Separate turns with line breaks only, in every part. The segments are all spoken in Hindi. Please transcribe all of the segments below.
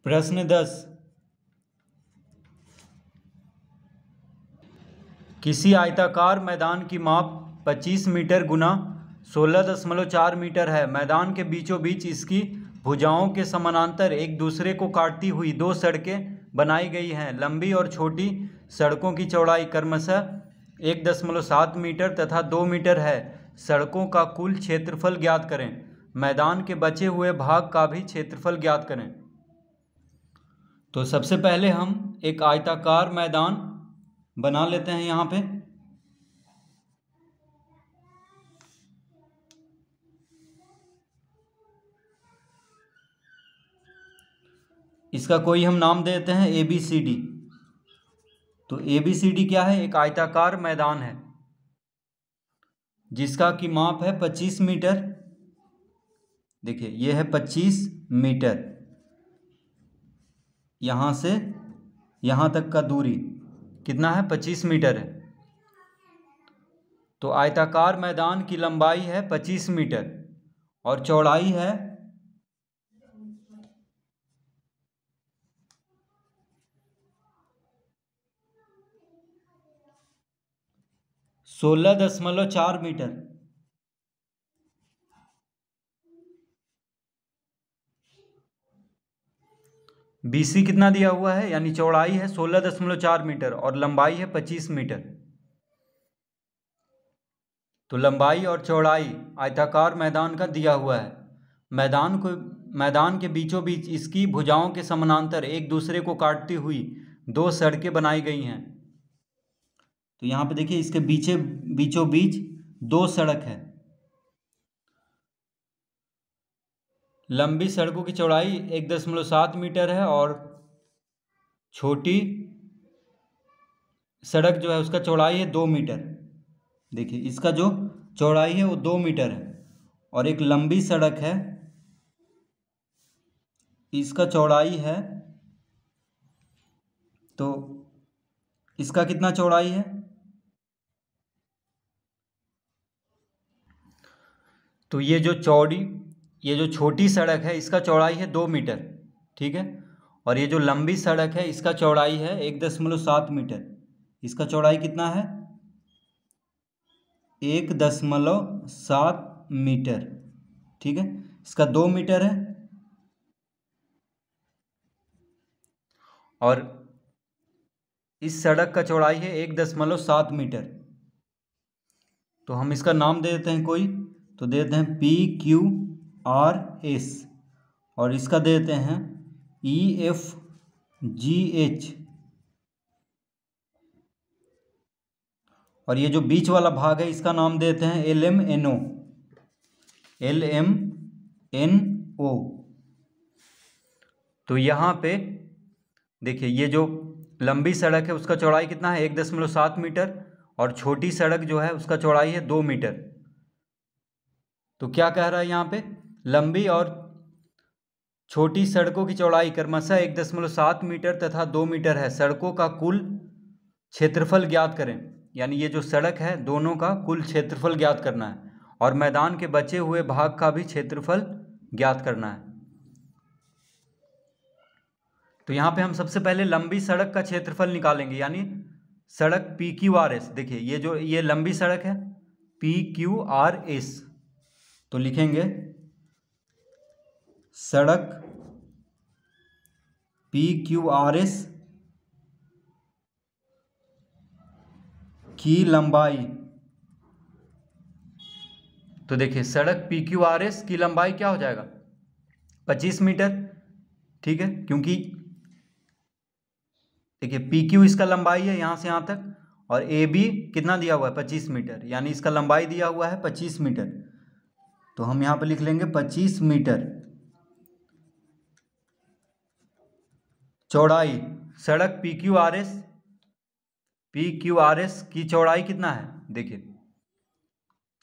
प्रश्न 10। किसी आयताकार मैदान की माप 25 मीटर गुना 16.4 मीटर है। मैदान के बीचों बीच इसकी भुजाओं के समानांतर एक दूसरे को काटती हुई दो सड़कें बनाई गई हैं। लंबी और छोटी सड़कों की चौड़ाई क्रमशः 1.7 मीटर तथा 2 मीटर है। सड़कों का कुल क्षेत्रफल ज्ञात करें। मैदान के बचे हुए भाग का भी क्षेत्रफल ज्ञात करें। तो सबसे पहले हम एक आयताकार मैदान बना लेते हैं। यहाँ पे इसका कोई हम नाम देते हैं ABCD। तो ABCD क्या है? एक आयताकार मैदान है जिसका की माप है 25 मीटर। देखिए ये है 25 मीटर, यहाँ से यहाँ तक का दूरी कितना है? 25 मीटर है। तो आयताकार मैदान की लंबाई है 25 मीटर और चौड़ाई है 16.4 मीटर। BC कितना दिया हुआ है? यानी चौड़ाई है 16.4 मीटर और लंबाई है 25 मीटर। तो लंबाई और चौड़ाई आयताकार मैदान का दिया हुआ है। मैदान के बीचों बीच इसकी भुजाओं के समानांतर एक दूसरे को काटती हुई दो सड़कें बनाई गई हैं। तो यहाँ पे देखिए इसके बीचों बीच दो सड़क है। लंबी सड़कों की चौड़ाई 1.7 मीटर है और छोटी सड़क जो है उसका चौड़ाई है 2 मीटर। देखिए इसका जो चौड़ाई है वो 2 मीटर है और एक लंबी सड़क है, इसका चौड़ाई है, तो इसका कितना चौड़ाई है? तो ये जो छोटी सड़क है इसका चौड़ाई है 2 मीटर, ठीक है। और ये जो लंबी सड़क है इसका चौड़ाई है 1.7 मीटर। इसका चौड़ाई कितना है? 1.7 मीटर, ठीक है। इसका 2 मीटर है और इस सड़क का चौड़ाई है 1.7 मीटर। तो हम इसका नाम दे देते हैं कोई, तो देते हैं PQRS और इसका देते हैं EFGH। और ये जो बीच वाला भाग है इसका नाम देते हैं LMNO। तो यहाँ पे देखिए ये जो लंबी सड़क है उसका चौड़ाई कितना है? 1.7 मीटर और छोटी सड़क जो है उसका चौड़ाई है 2 मीटर। तो क्या कह रहा है यहाँ पे? लंबी और छोटी सड़कों की चौड़ाई क्रमशः 1.7 मीटर तथा 2 मीटर है। सड़कों का कुल क्षेत्रफल ज्ञात करें। यानी ये जो सड़क है दोनों का कुल क्षेत्रफल ज्ञात करना है और मैदान के बचे हुए भाग का भी क्षेत्रफल ज्ञात करना है। तो यहाँ पे हम सबसे पहले लंबी सड़क का क्षेत्रफल निकालेंगे, यानी सड़क PQRS। देखिए ये लंबी सड़क है PQRS, तो लिखेंगे सड़क PQRS की लंबाई। तो देखिए सड़क PQRS की लंबाई क्या हो जाएगा? 25 मीटर, ठीक है। क्योंकि देखिए PQ इसका लंबाई है यहाँ से यहाँ तक और AB कितना दिया हुआ है? 25 मीटर, यानी इसका लंबाई दिया हुआ है 25 मीटर। तो हम यहाँ पे लिख लेंगे 25 मीटर। चौड़ाई सड़क PQRS की चौड़ाई कितना है? देखिए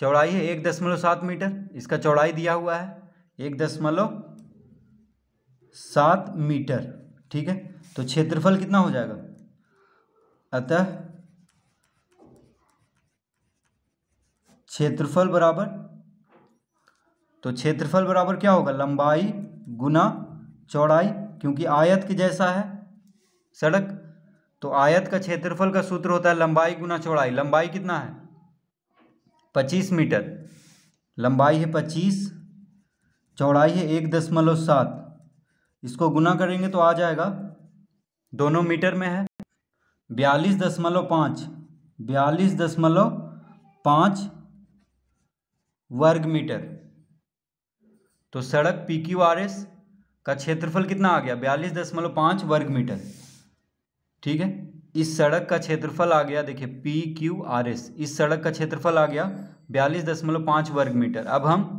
चौड़ाई है 1.7 मीटर, इसका चौड़ाई दिया हुआ है 1.7 मीटर, ठीक है। तो क्षेत्रफल कितना हो जाएगा? अतः क्षेत्रफल बराबर क्या होगा? लंबाई गुना चौड़ाई। क्योंकि आयत के जैसा है सड़क, तो आयत का क्षेत्रफल का सूत्र होता है लंबाई गुना चौड़ाई। लंबाई कितना है 25 मीटर, लंबाई है 25, चौड़ाई है 1.7, इसको गुना करेंगे तो आ जाएगा, दोनों मीटर में है, 42.5 वर्ग मीटर। तो सड़क PQRS का क्षेत्रफल कितना आ गया 42.5 वर्ग मीटर। ठीक है, इस सड़क का क्षेत्रफल आ गया, देखिए PQRS, इस सड़क का क्षेत्रफल आ गया 42.5 वर्ग मीटर। अब हम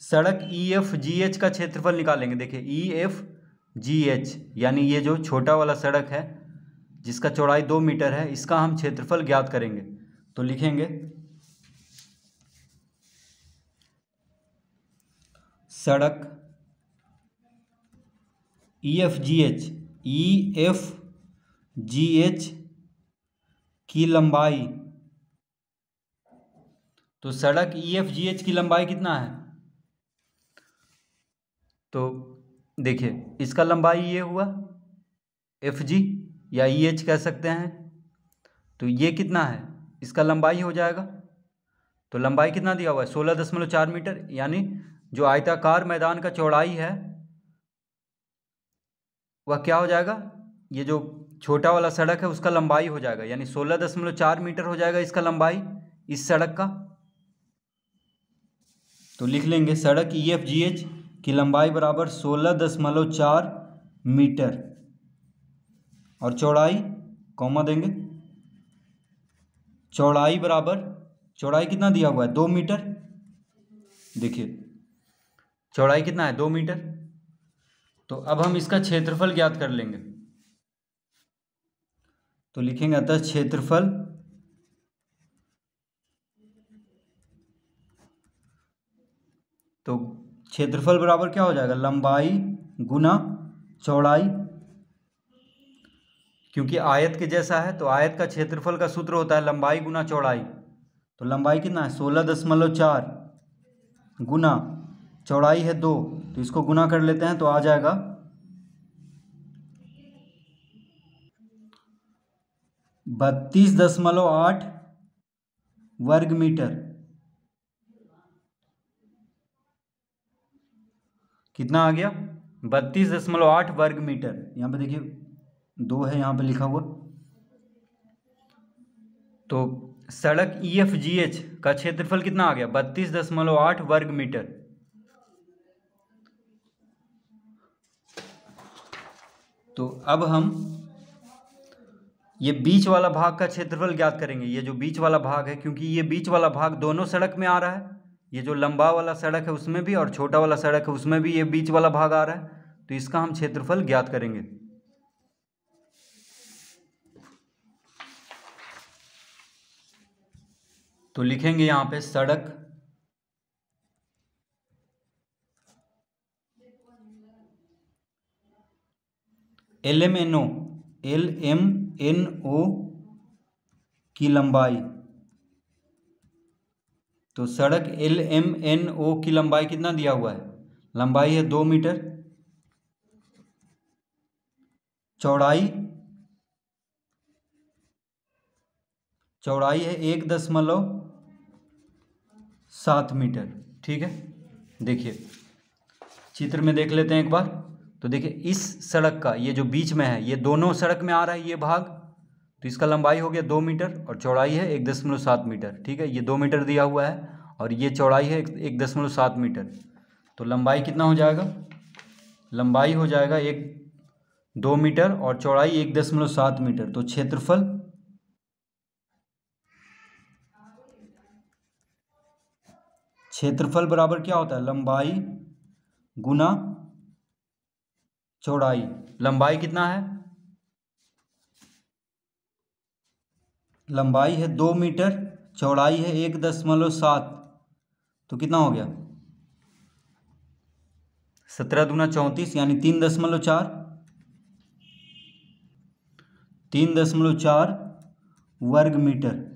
सड़क EFGH का क्षेत्रफल निकालेंगे। देखिए EFGH यानी ये जो छोटा वाला सड़क है जिसका चौड़ाई 2 मीटर है, इसका हम क्षेत्रफल ज्ञात करेंगे। तो लिखेंगे सड़क EFGH की लंबाई, तो सड़क EFGH की लंबाई कितना है, तो देखिए इसका लंबाई ये हुआ FG या EH कह सकते हैं, तो ये कितना है, इसका लंबाई हो जाएगा। तो लंबाई कितना दिया हुआ है 16.4 मीटर, यानी जो आयताकार मैदान का चौड़ाई है वह क्या हो जाएगा, ये जो छोटा वाला सड़क है उसका लंबाई हो जाएगा, यानी 16.4 मीटर हो जाएगा इसका लंबाई इस सड़क का। तो लिख लेंगे सड़क EFGH की लंबाई बराबर 16.4 मीटर और चौड़ाई कॉमा देंगे, चौड़ाई बराबर, चौड़ाई कितना दिया हुआ है 2 मीटर, देखिए चौड़ाई कितना है 2 मीटर। तो अब हम इसका क्षेत्रफल ज्ञात कर लेंगे। तो लिखेंगे अतः क्षेत्रफल तो क्षेत्रफल बराबर क्या हो जाएगा, लंबाई गुना चौड़ाई, क्योंकि आयत के जैसा है तो आयत का क्षेत्रफल का सूत्र होता है लंबाई गुना चौड़ाई। तो लंबाई कितना है 16.4 गुना चौड़ाई है 2, तो इसको गुना कर लेते हैं तो आ जाएगा 32.8 वर्ग मीटर। कितना आ गया 32.8 वर्ग मीटर। यहाँ पे देखिए 2 है यहाँ पे लिखा हुआ। तो सड़क EFGH का क्षेत्रफल कितना आ गया 32.8 वर्ग मीटर। तो अब हम ये बीच वाला भाग का क्षेत्रफल ज्ञात करेंगे। ये जो बीच वाला भाग है, क्योंकि ये बीच वाला भाग दोनों सड़क में आ रहा है, ये जो लंबा वाला सड़क है उसमें भी और छोटा वाला सड़क है उसमें भी ये बीच वाला भाग आ रहा है, तो इसका हम क्षेत्रफल ज्ञात करेंगे। तो लिखेंगे यहाँ पे सड़क LMNO की लंबाई, तो सड़क LMNO की लंबाई कितना दिया हुआ है, लंबाई है 2 मीटर, चौड़ाई है 1.7 मीटर। ठीक है, देखिए चित्र में देख लेते हैं एक बार। तो देखिए इस सड़क का ये जो बीच में है, ये दोनों सड़क में आ रहा है ये भाग, तो इसका लंबाई हो गया 2 मीटर और चौड़ाई है 1.7 मीटर। ठीक है, ये 2 मीटर दिया हुआ है और ये चौड़ाई है 1.7 मीटर। तो लंबाई कितना हो जाएगा, लंबाई हो जाएगा 2 मीटर और चौड़ाई 1.7 मीटर। तो क्षेत्रफल बराबर क्या होता है, लंबाई गुना चौड़ाई। लंबाई कितना है, लंबाई है 2 मीटर, चौड़ाई है 1.7, तो कितना हो गया 17 दूना 34 यानी 3.4 वर्ग मीटर।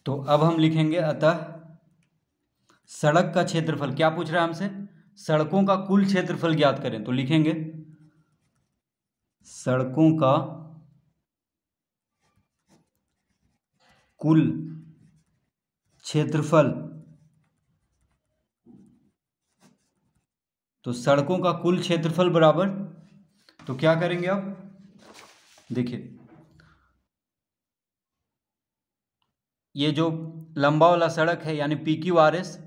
तो अब हम लिखेंगे अतः सड़क का क्षेत्रफल क्या पूछ रहा है हमसे, सड़कों का कुल क्षेत्रफल ज्ञात करें। तो लिखेंगे सड़कों का कुल क्षेत्रफल। तो सड़कों का कुल क्षेत्रफल बराबर, तो क्या करेंगे आप, देखिए ये जो लंबा वाला सड़क है यानी PQRS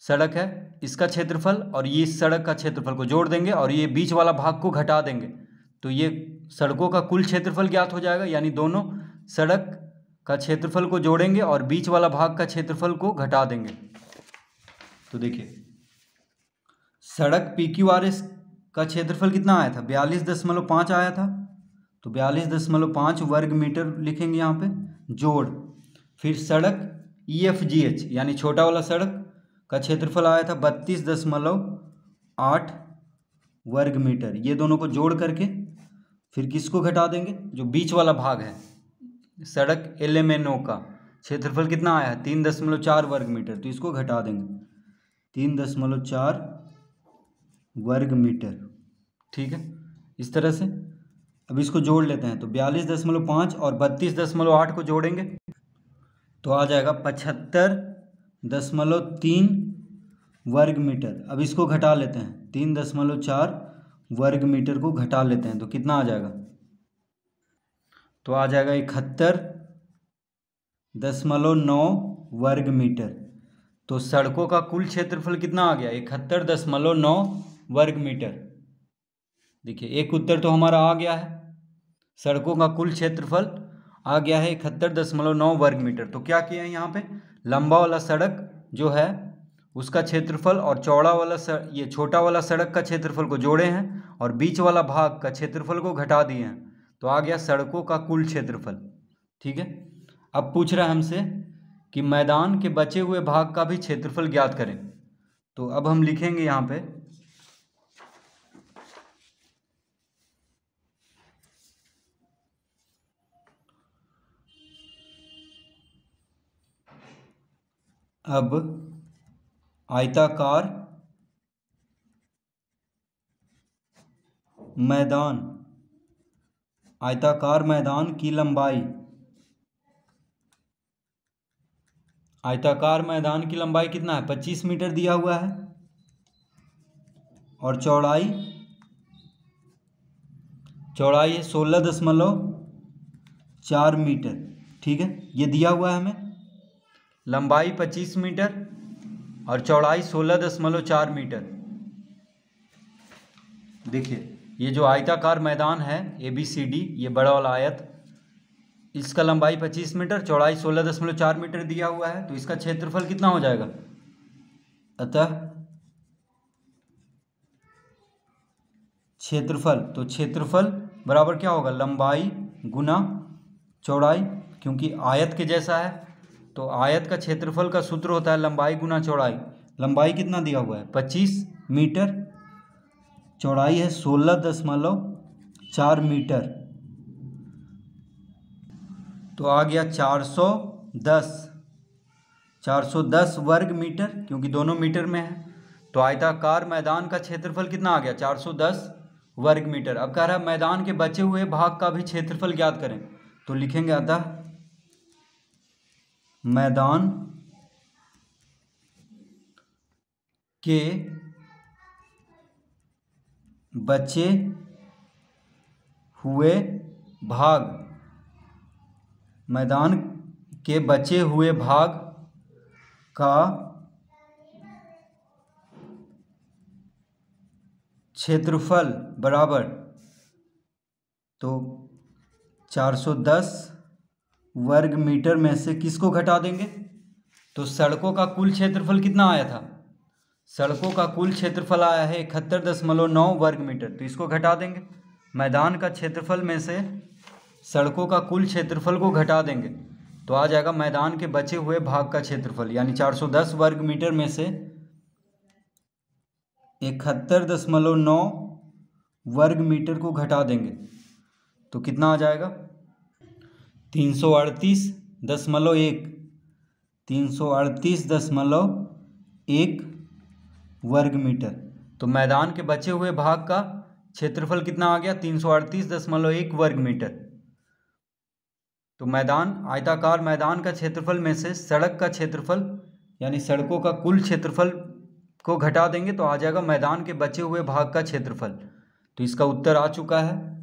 सड़क है, इसका क्षेत्रफल और ये इस सड़क का क्षेत्रफल को जोड़ देंगे और ये बीच वाला भाग को घटा देंगे, तो ये सड़कों का कुल क्षेत्रफल ज्ञात हो जाएगा। यानी दोनों सड़क का क्षेत्रफल को जोड़ेंगे और बीच वाला भाग का क्षेत्रफल को घटा देंगे। तो देखिए सड़क PQRS का क्षेत्रफल कितना आया था, 42.5 आया था। तो 42.5 वर्ग मीटर लिखेंगे यहाँ पे, जोड़ फिर सड़क EFGH यानी छोटा वाला सड़क का क्षेत्रफल आया था 32.8 वर्ग मीटर। ये दोनों को जोड़ करके फिर किसको घटा देंगे, जो बीच वाला भाग है सड़क LMNO का क्षेत्रफल कितना आया है 3.4 वर्ग मीटर, तो इसको घटा देंगे 3.4 वर्ग मीटर। ठीक है, इस तरह से अब इसको जोड़ लेते हैं। तो 42.5 और 32.8 को जोड़ेंगे तो आ जाएगा 75.3 वर्ग मीटर। अब इसको घटा लेते हैं, 3.4 वर्ग मीटर को घटा लेते हैं तो कितना आ जाएगा, तो आ जाएगा 71.9 वर्ग मीटर। तो सड़कों का कुल क्षेत्रफल कितना आ गया, 71.9 वर्ग मीटर। देखिए एक उत्तर तो हमारा आ गया है, सड़कों का कुल क्षेत्रफल आ गया है 71.9 वर्ग मीटर। तो क्या किया है यहाँ पे, लंबा वाला सड़क जो है उसका क्षेत्रफल और चौड़ा वाला ये छोटा वाला सड़क का क्षेत्रफल को जोड़े हैं और बीच वाला भाग का क्षेत्रफल को घटा दिए हैं, तो आ गया सड़कों का कुल क्षेत्रफल। ठीक है, अब पूछ रहा है हमसे कि मैदान के बचे हुए भाग का भी क्षेत्रफल ज्ञात करें। तो अब हम लिखेंगे यहाँ पे अब आयताकार मैदान, आयताकार मैदान की लंबाई, आयताकार मैदान की लंबाई कितना है 25 मीटर दिया हुआ है और चौड़ाई है 16.4 मीटर। ठीक है, ये दिया हुआ है हमें, लंबाई 25 मीटर और चौड़ाई 16.4 मीटर। देखिए ये जो आयताकार मैदान है ABCD, ये बड़ा वाला आयत, इसका लंबाई 25 मीटर चौड़ाई 16.4 मीटर दिया हुआ है, तो इसका क्षेत्रफल कितना हो जाएगा, अतः क्षेत्रफल, तो क्षेत्रफल बराबर क्या होगा, लंबाई गुना चौड़ाई, क्योंकि आयत के जैसा है तो आयत का क्षेत्रफल का सूत्र होता है लंबाई गुना चौड़ाई। लंबाई कितना दिया हुआ है 25 मीटर, चौड़ाई है 16.4 मीटर, तो आ गया 410 वर्ग मीटर, क्योंकि दोनों मीटर में है। तो आयताकार मैदान का क्षेत्रफल कितना आ गया 410 वर्ग मीटर। अब कह रहा है मैदान के बचे हुए भाग का भी क्षेत्रफल ज्ञात करें। तो लिखेंगे अतः मैदान के बचे हुए भाग, मैदान के बचे हुए भाग का क्षेत्रफल बराबर, तो 410 वर्ग मीटर में से किसको घटा देंगे, तो सड़कों का कुल क्षेत्रफल कितना आया था, सड़कों का कुल क्षेत्रफल आया है 71.9 वर्ग मीटर, तो इसको घटा देंगे। मैदान का क्षेत्रफल में से सड़कों का कुल क्षेत्रफल को घटा देंगे तो आ जाएगा मैदान के बचे हुए भाग का क्षेत्रफल, यानी 410 वर्ग मीटर में से 71.9 वर्ग मीटर को घटा देंगे तो कितना आ जाएगा 338.1। 338.1 वर्ग मीटर। तो मैदान के बचे हुए भाग का क्षेत्रफल कितना आ गया? 338.1 वर्ग मीटर। तो मैदान, आयताकार मैदान का क्षेत्रफल में से सड़क का क्षेत्रफल यानी सड़कों का कुल क्षेत्रफल को घटा देंगे तो आ जाएगा मैदान के बचे हुए भाग का क्षेत्रफल। तो इसका उत्तर आ चुका है।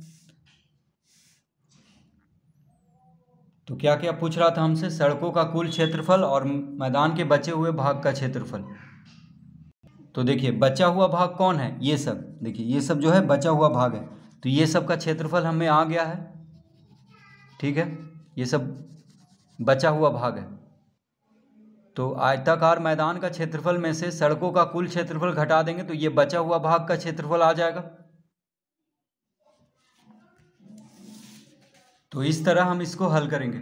तो क्या क्या पूछ रहा था हमसे? सड़कों का कुल क्षेत्रफल और मैदान के बचे हुए भाग का क्षेत्रफल। तो देखिए बचा हुआ भाग कौन है? ये सब, देखिए ये सब जो है बचा हुआ भाग है। तो ये सब का क्षेत्रफल हमें आ गया है, ठीक है, ये सब बचा हुआ भाग है। तो आयताकार मैदान का क्षेत्रफल में से सड़कों का कुल क्षेत्रफल घटा देंगे तो ये बचा हुआ भाग का क्षेत्रफल आ जाएगा। तो इस तरह हम इसको हल करेंगे।